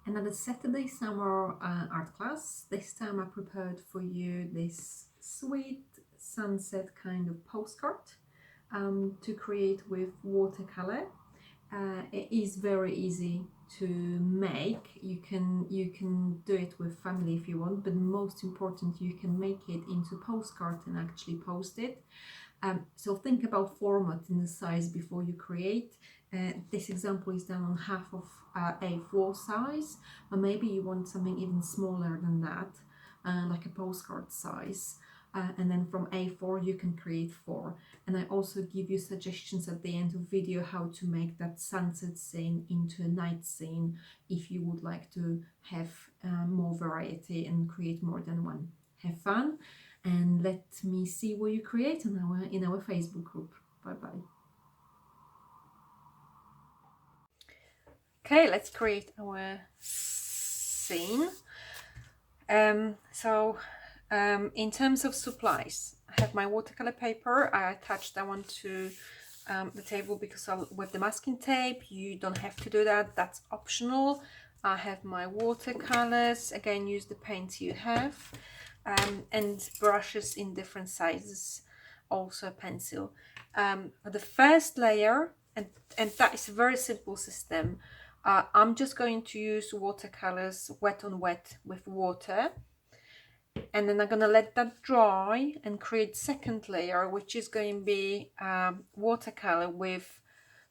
Another Saturday summer art class. This time I prepared for you this sweet sunset kind of postcard to create with watercolor. It is very easy to make. You can do it with family if you want, but most important, you can make it into postcard and actually post it. So think about format and the size before you create. This example is done on half of A4 size, or maybe you want something even smaller than that, like a postcard size. And then from A4 you can create 4. And I also give you suggestions at the end of video how to make that sunset scene into a night scene if you would like to have more variety and create more than one. Have fun and let me see what you create in our Facebook group. Bye bye. Okay, let's create our scene. In terms of supplies, I have my watercolor paper. I attached that one to the table because with the masking tape you don't have to do that, that's optional. I have my watercolors, again use the paints you have, and brushes in different sizes, also a pencil. The first layer, and that is a very simple system. I'm just going to use watercolors wet on wet with water, and then I'm gonna let that dry and create second layer, which is going to be watercolor with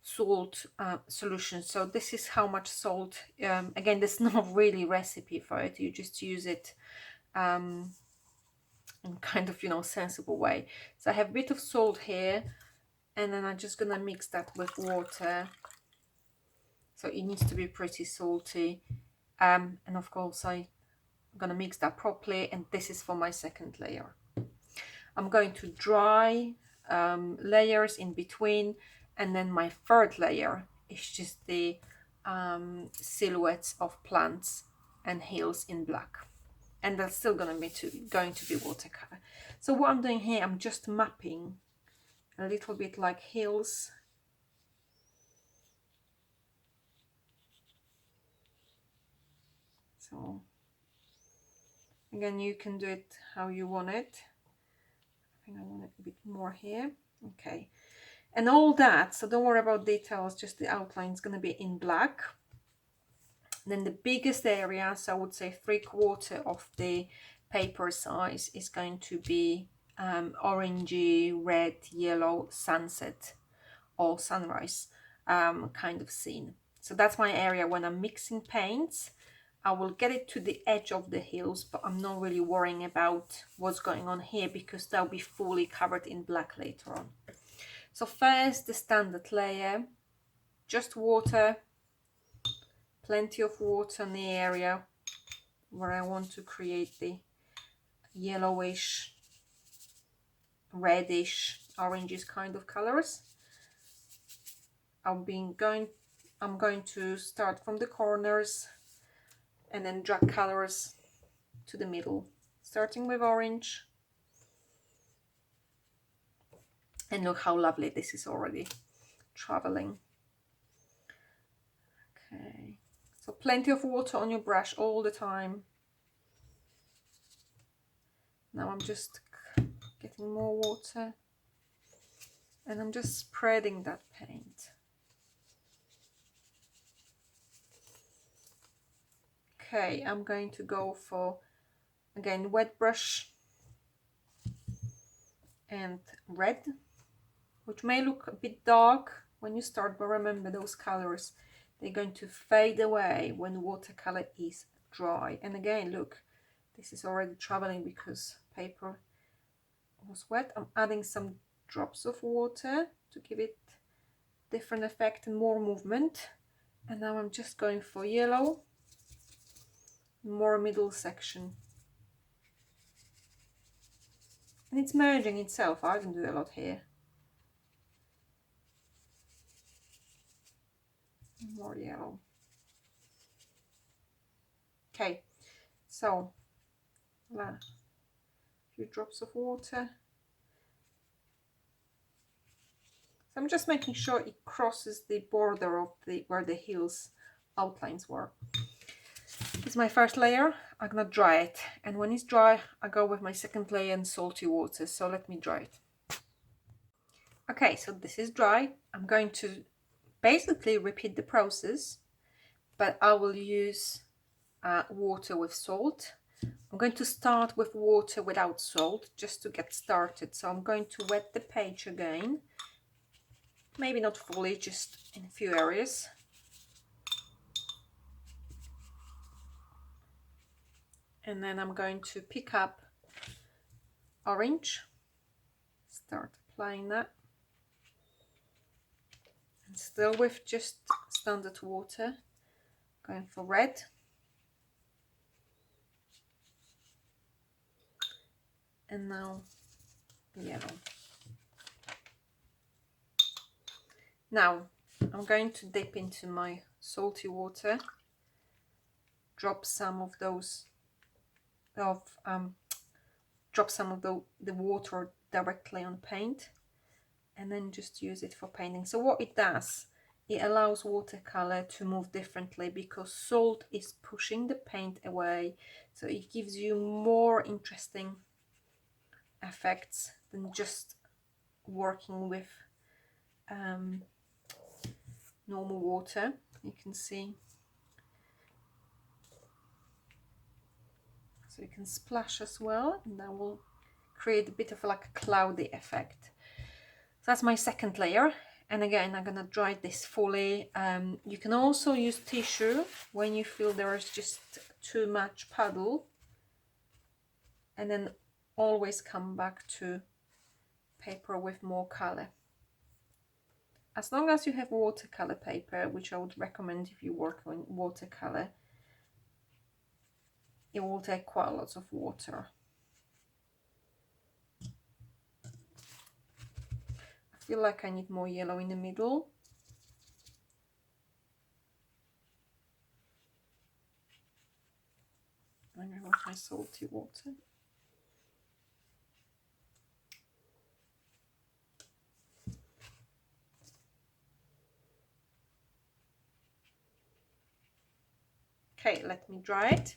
salt solution. So this is how much salt. Again, there's not really recipe for it, you just use it in kind of, sensible way. So I have a bit of salt here, and then I'm just gonna mix that with water, so it needs to be pretty salty. And of course I'm gonna mix that properly, and this is for my second layer. I'm going to dry layers in between, and then my third layer is just the silhouettes of plants and hills in black, and that's still going to be watercolor. So what I'm doing here, I'm just mapping a little bit like hills. So again, you can do it how you want it. I think I want it a bit more here. Okay, and all that, so don't worry about details, just the outline is going to be in black. Then the biggest area, so I would say 3/4 of the paper size, is going to be orangey, red, yellow sunset or sunrise kind of scene. So that's my area. When I'm mixing paints, I will get it to the edge of the hills, but I'm not really worrying about what's going on here because they'll be fully covered in black later on. So first, the standard layer, just water, plenty of water in the area where I want to create the yellowish, reddish, oranges kind of colors. I'm going to start from the corners and then drag colors to the middle, starting with orange. And look how lovely this is already traveling. Okay, so plenty of water on your brush all the time. Now I'm just getting more water and I'm just spreading that paint. Okay, I'm going to go for, again, wet brush and red, which may look a bit dark when you start, but remember those colors, they're going to fade away when watercolor is dry. And again, look, this is already traveling because paper was wet. I'm adding some drops of water to give it different effect and more movement. And now I'm just going for yellow, more middle section. And it's merging itself. I didn't do a lot here. More yellow. Okay, so a few drops of water. So I'm just making sure it crosses the border of where the hills outlines were. This is my first layer. I'm gonna dry it, and when it's dry I go with my second layer in salty water. So let me dry it. Okay, so this is dry. I'm going to basically repeat the process, but I will use water with salt. I'm going to start with water without salt just to get started. So I'm going to wet the page again, maybe not fully, just in a few areas. And then I'm going to pick up orange, start applying that, and still with just standard water, going for red, and now yellow. Now I'm going to dip into my salty water, drop some of those drop some of the water directly on paint, and then just use it for painting. So what it does, it allows watercolor to move differently because salt is pushing the paint away, so it gives you more interesting effects than just working with normal water. You can see, so you can splash as well, and that will create a bit of like a cloudy effect. So that's my second layer, and again I'm gonna dry this fully. You can also use tissue when you feel there is just too much puddle, and then always come back to paper with more color. As long as you have watercolor paper, which I would recommend if you work on watercolor, it will take quite a lot of water. I feel like I need more yellow in the middle. I'm going with my salty water. Okay, let me dry it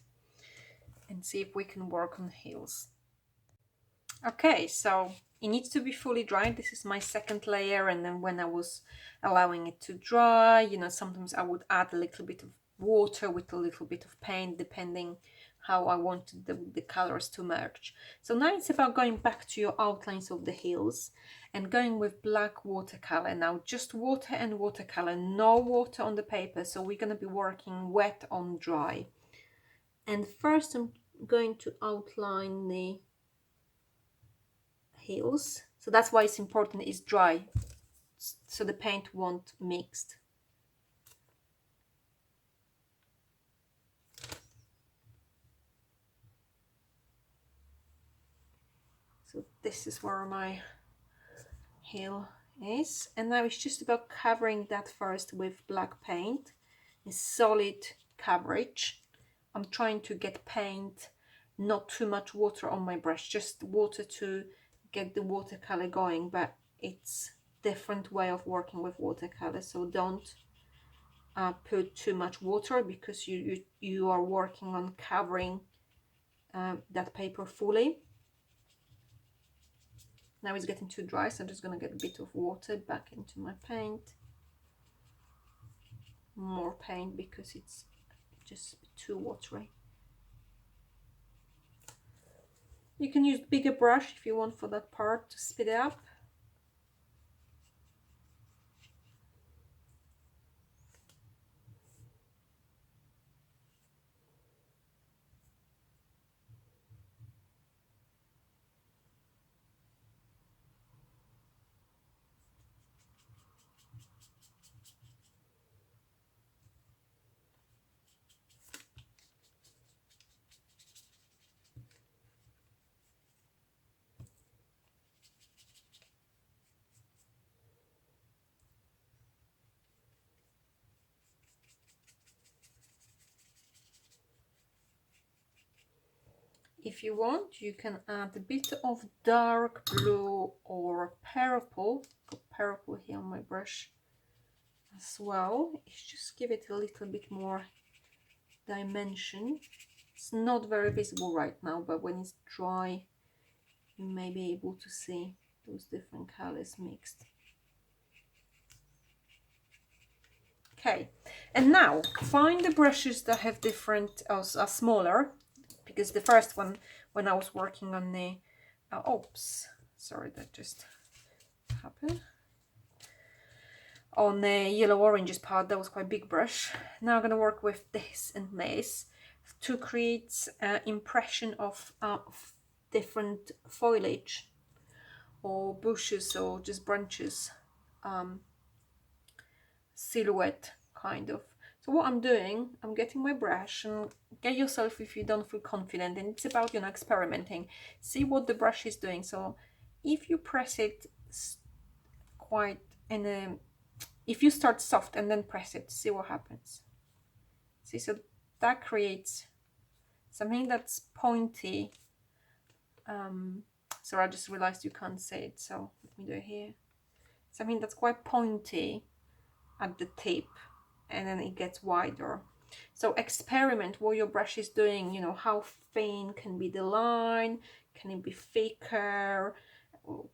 and see if we can work on heels. Okay, so it needs to be fully dried. This is my second layer, and then when I was allowing it to dry, you know, sometimes I would add a little bit of water with a little bit of paint, depending how I wanted the colors to merge. So now it's about going back to your outlines of the heels and going with black watercolor. Now just water and watercolor, no water on the paper, so we're going to be working wet on dry. And first I'm going to outline the heels, so that's why it's important it's dry, so the paint won't mix. So this is where my heel is, and now it's just about covering that first with black paint, a solid coverage. I'm trying to get paint, not too much water on my brush, just water to get the watercolor going, but it's different way of working with watercolor, so don't put too much water because you are working on covering that paper fully. Now it's getting too dry, so I'm just going to get a bit of water back into my paint, more paint because it's just too watery. You can use bigger brush if you want for that part to speed it up. If you want, you can add a bit of dark blue or purple. Got purple here on my brush as well. It's just give it a little bit more dimension. It's not very visible right now, but when it's dry, you may be able to see those different colors mixed. Okay, and now find the brushes that have different, are smaller, because the first one, when I was working on the, oops, sorry, that just happened. On the yellow oranges part, that was quite a big brush. Now I'm going to work with this and this to create an impression of different foliage or bushes or just branches, silhouette kind of. So what I'm doing, I'm getting my brush, and get yourself, if you don't feel confident, and it's about, you know, experimenting, see what the brush is doing. So if you press it quite in a, if you start soft and then press it, see what happens. See, so that creates something that's pointy. So I just realized you can't see it, so let me do it here. Something that's quite pointy at the tip, and then it gets wider. So experiment what your brush is doing, you know, how thin can be the line, can it be thicker,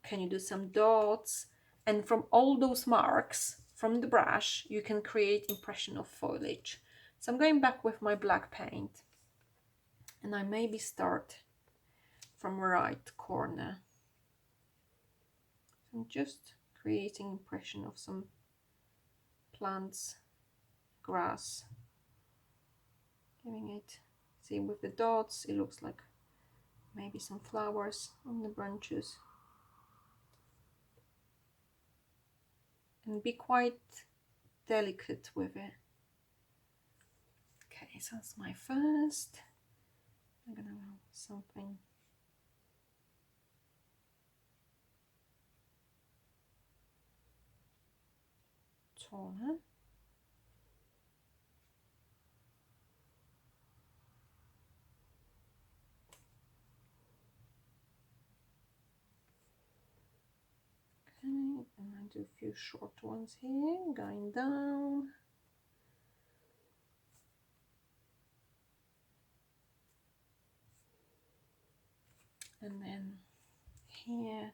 can you do some dots, and from all those marks from the brush you can create impression of foliage. So I'm going back with my black paint, and I maybe start from right corner. I'm just creating impression of some plants, grass, giving it, see, with the dots it looks like maybe some flowers on the branches, and be quite delicate with it. Okay, so that's my first. I'm gonna do something taller. Okay, and I do a few short ones here, going down. And then here.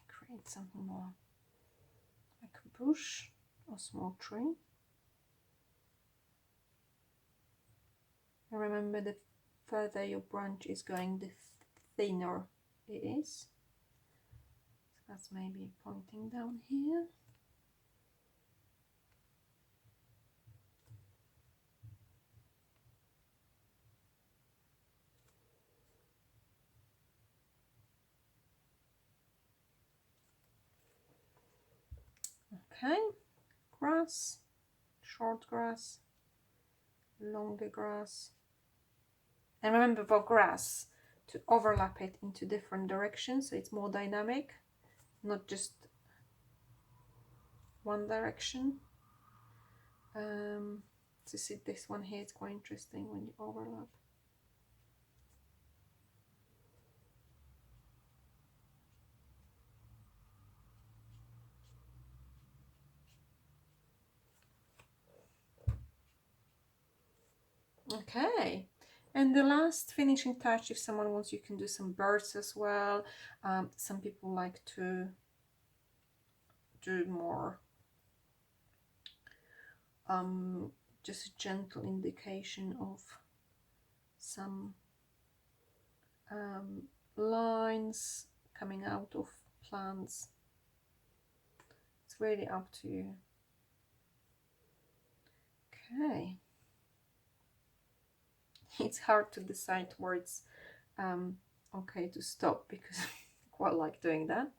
Create something more like a bush or small tree. And remember, the further your branch is going, the thinner it is. So that's maybe pointing down here. Okay, grass, short grass, longer grass. And remember for grass to overlap it into different directions, so it's more dynamic, not just one direction. To see this one here, it's quite interesting when you overlap. Okay, and the last finishing touch, if someone wants, you can do some birds as well. Some people like to do more just a gentle indication of some lines coming out of plants. It's really up to you. Okay. It's hard to decide where it's okay to stop, because I quite like doing that.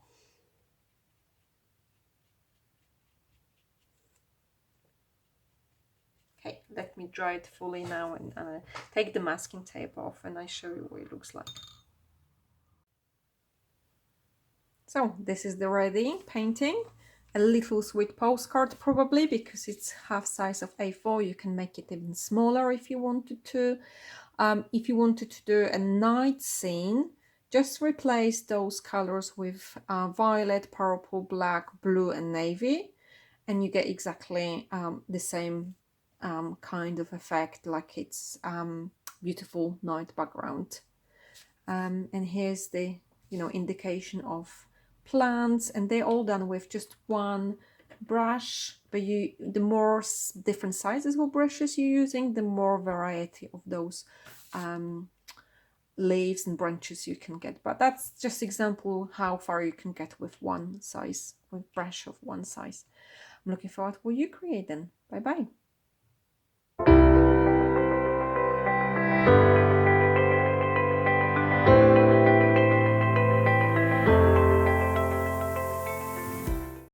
Okay, let me dry it fully now, and take the masking tape off, and I show you what it looks like. So this is the ready painting. A little sweet postcard probably, because it's half size of A4. You can make it even smaller if you wanted to. If you wanted to do a night scene, just replace those colors with violet, purple, black, blue and navy, and you get exactly the same kind of effect, like it's beautiful night background. And here's the indication of plants, and they're all done with just one brush, but the more different sizes of brushes you're using, the more variety of those leaves and branches you can get. But that's just example how far you can get with one size, with brush of one size. I'm looking forward to what you create then. Bye bye.